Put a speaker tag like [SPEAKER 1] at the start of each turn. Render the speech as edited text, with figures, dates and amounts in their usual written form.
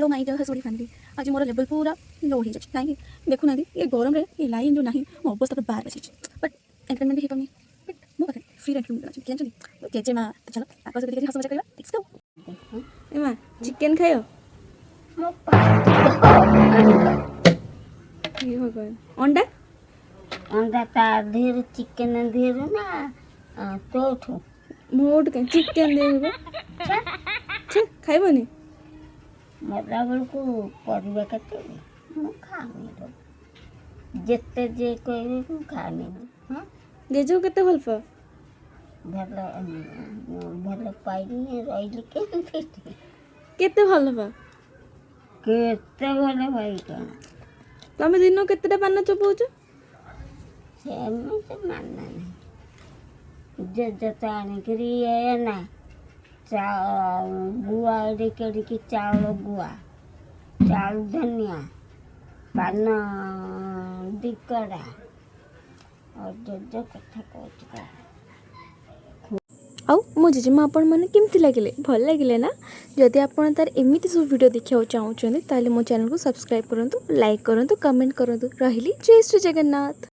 [SPEAKER 1] Hello my dear हसूरी family. आज मोर लेवल पूरा लो हो जाए कहीं देखुना ये गरम रे ये लाइन जो नहीं मो अवस्था तो बाहर बसी बट एंटरटेनमेंट ही पानी बट मो पाखे फ्री एंटरटेनमेंट अच्छी क्या केजे माँ तो चलो आपस में हंस मजा करवा लेट्स गो। ए माँ चिकन खायो हे भगवान अंडा
[SPEAKER 2] अंडा ता धीरे चिकन धीरे ना तो
[SPEAKER 1] मोट के चिकन दे छे खाइबनी
[SPEAKER 2] मरला बेलू परिवा केते मु खानी जेते जे कहबे मु खानी हां
[SPEAKER 1] जेजो केते भल पा
[SPEAKER 2] भल भल पाइनी रहिली केते
[SPEAKER 1] केते भल पा
[SPEAKER 2] केते भल भाई का
[SPEAKER 1] तमे दिनो केतेटा पान चोपौछ
[SPEAKER 2] से मानना नहीं जे जता आनिकरी है ना चा गुआ एडिके की चावल गुआ चावल धनिया पान दिकड़ा और जो कथा कहछ
[SPEAKER 1] आउ मो जेजेमा आपण मैंने केमती लगे भल लगे ना जदि आपण तार एमती सब वीडियो देखा चाहते ताले मो चैनल को सब्सक्राइब करूँ लाइक करूँ कमेंट करूँ रही जय श्री जगन्नाथ।